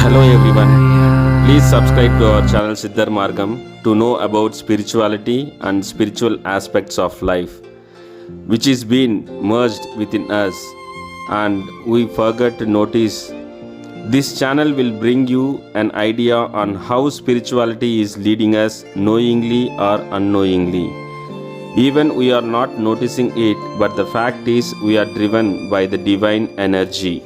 Hello everyone. Please subscribe to our channel Siddhar Margam to know about spirituality and spiritual aspects of life which is being merged within us and we forget to notice. This channel will bring you an idea on how spirituality is leading us knowingly or unknowingly. Even we are not noticing it, but the fact is we are driven by the divine energy.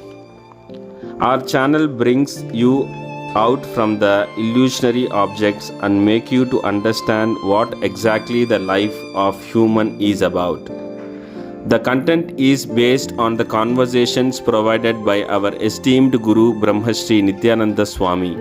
Our channel brings you out from the illusionary objects and make you to understand what exactly the life of human is about. The content is based on the conversations provided by our esteemed Guru Brahmashri Nityananda Swami.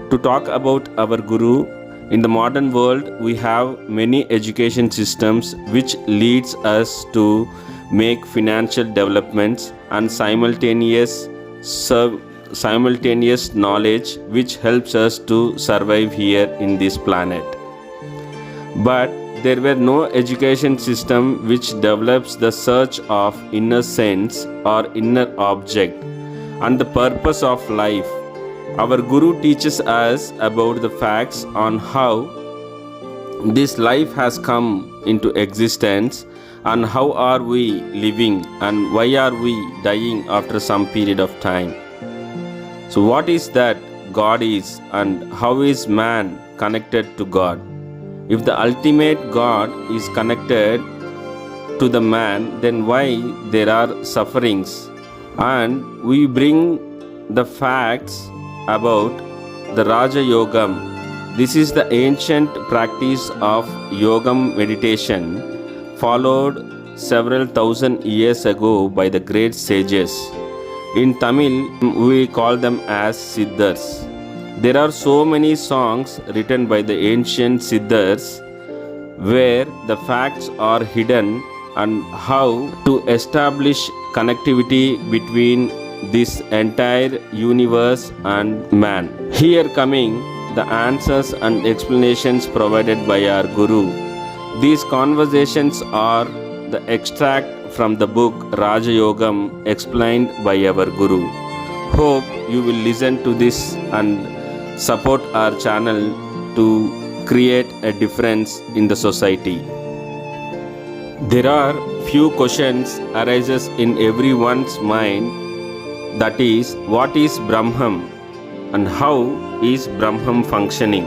To talk about our Guru, in the modern world we have many education systems which leads us to make financial developments and simultaneous knowledge which helps us to survive here in this planet. But there were no education system which develops the search of inner sense or inner object and the purpose of life. Our Guru teaches us about the facts on how this life has come into existence and how are we living and why are we dying after some period of time. So what is that God is and how is man connected to God? If the ultimate God is connected to the man, then why there are sufferings? And we bring the facts about the Raja Yogam. This is the ancient practice of Yogam meditation followed several thousand years ago by the great sages. In Tamil, we call them as Siddhars. There are so many songs written by the ancient Siddhars where the facts are hidden and how to establish connectivity between this entire universe and man. Here coming the answers and explanations provided by our Guru. These conversations are the extract from the book Raja Yogam explained by our Guru. Hope you will listen to this and support our channel to create a difference in the society. There are few questions arises in everyone's mind, that is, what is Brahman and how is Brahman functioning?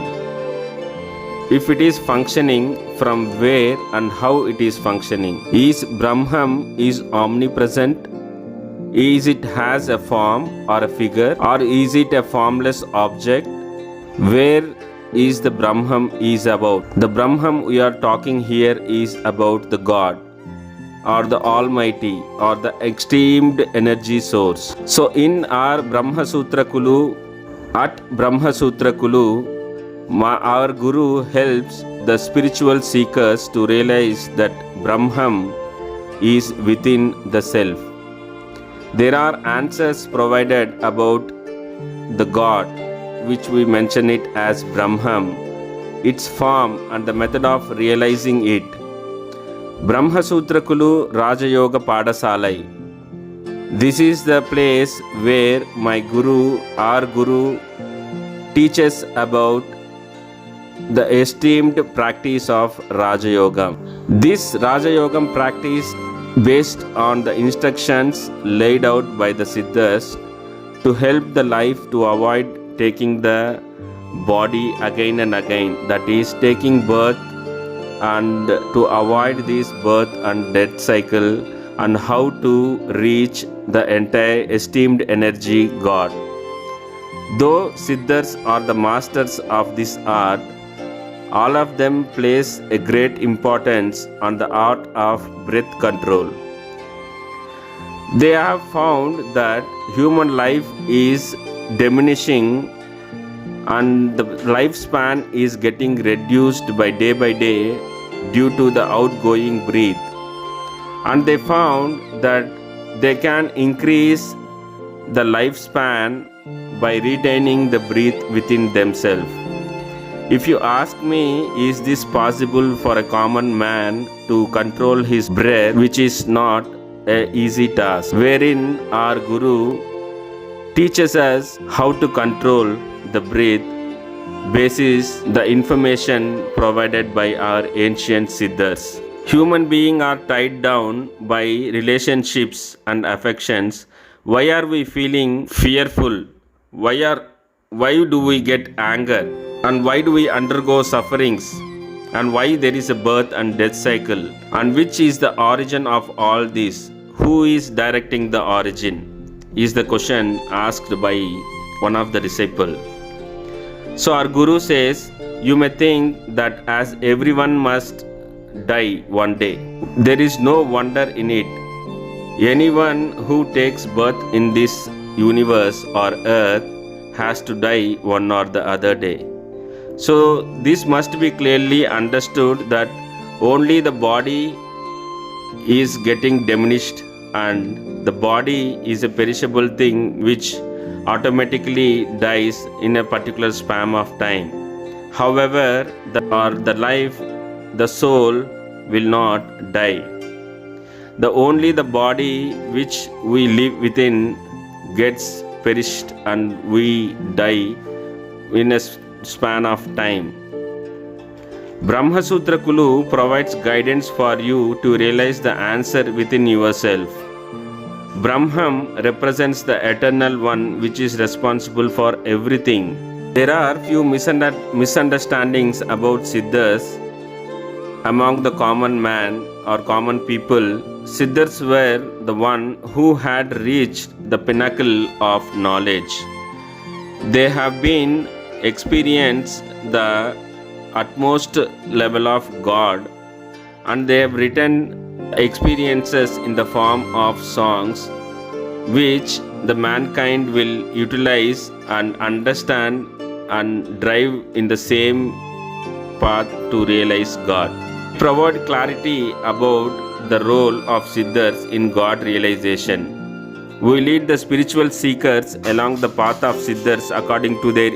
If it is functioning, from where and how it is functioning? Is Brahman is omnipresent? Is it has a form or a figure, or is it a formless object? Where is the Brahman is about? The Brahman we are talking here is about the God or the Almighty or the esteemed energy source. So in our Brahma Sutra Kulu, at Brahma Sutra Kulu, our Guru helps the spiritual seekers to realize that Brahman is within the self. There are answers provided about the God, which we mention it as Brahman, its form and the method of realizing it. Brahma Sutra Kulu Raja Yoga Padasalai. This is the place where my Guru, our Guru, teaches about the esteemed practice of Raja Yoga. This Raja Yoga practice based on the instructions laid out by the Siddhas to help the life to avoid taking the body again and again, that is taking birth, and to avoid this birth and death cycle, and how to reach the entire esteemed energy God. Though Siddhars are the masters of this art, all of them place a great importance on the art of breath control. They have found that human life is diminishing and the lifespan is getting reduced by day due to the outgoing breath. And they found that they can increase the lifespan by retaining the breath within themselves. If you ask me, is this possible for a common man to control his breath, which is not an easy task, wherein our Guru teaches us how to control the breath basis the information provided by our ancient Siddhars. Human beings are tied down by relationships and affections. Why are we feeling fearful? Why do we get anger? And why do we undergo sufferings? And why there is a birth and death cycle? And which is the origin of all this? Who is directing the origin? Is the question asked by one of the disciples. So our Guru says, you may think that as everyone must die one day, there is no wonder in it. Anyone who takes birth in this universe or earth has to die one or the other day. So this must be clearly understood that only the body is getting diminished, and the body is a perishable thing which automatically dies in a particular span of time. However, the soul will not die. Only the body which we live within gets perished and we die in a span of time. Brahma Sutra Kulu provides guidance for you to realize the answer within yourself. Brahman represents the eternal one which is responsible for everything. There are few misunderstandings about Siddhars among the common man or common people. Siddhars were the one who had reached the pinnacle of knowledge. They have been experienced the utmost level of God, and they have written experiences in the form of songs which the mankind will utilize and understand and drive in the same path to realize God. Provide clarity about the role of Siddhars in God realization. We lead the spiritual seekers along the path of Siddhars according to their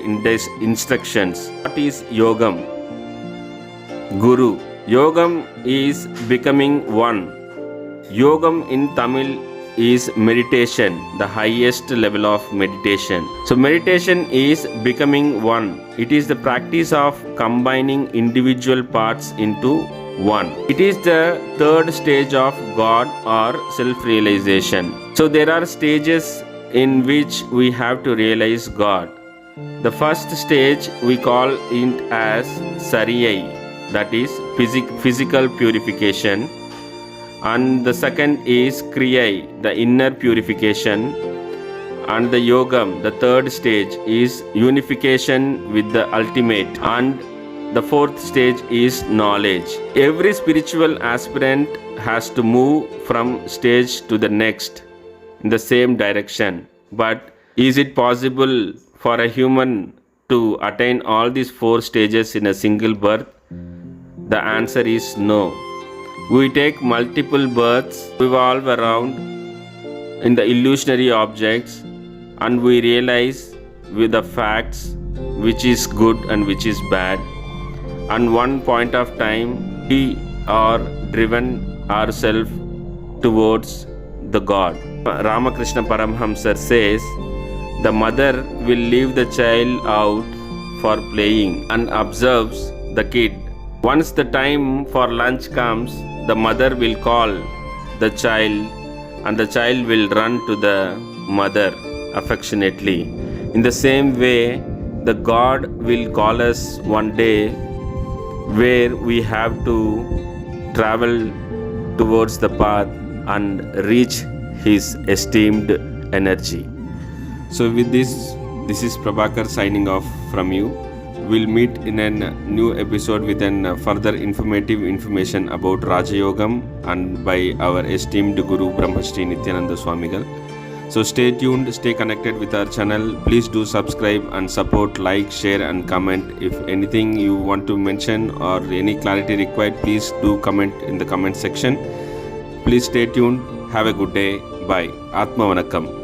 instructions. What is Yogam? Guru. Yogam is becoming one. Yogam in Tamil is meditation, the highest level of meditation. So meditation is becoming one. It is the practice of combining individual parts into one. It is the third stage of God or self-realization. So there are stages in which we have to realize God. The first stage we call it as Sariyai, that is physical purification, and the second is Kriyai, the inner purification, and the Yogam, the third stage, is unification with the ultimate, and the fourth stage is knowledge. Every spiritual aspirant has to move from stage to the next in the same direction. But is it possible for a human to attain all these four stages in a single birth? The answer is no. We take multiple births, revolve around in the illusionary objects, and we realize with the facts which is good and which is bad. And one point of time we are driven ourselves towards the God. Ramakrishna Paramhamsar says, the mother will leave the child out for playing and observes the kid. Once the time for lunch comes, the mother will call the child and the child will run to the mother affectionately. In the same way, the God will call us one day where we have to travel towards the path and reach his esteemed energy. So with this is Prabhakar signing off from you. We'll meet in a new episode with further informative information about Raja Yogam and by our esteemed Guru Brahmashri Nityananda Swamigal. So stay tuned, stay connected with our channel. Please do subscribe and support, like, share and comment. If anything you want to mention or any clarity required, please do comment in the comment section. Please stay tuned. Have a good day. Bye. Atma Vanakkam.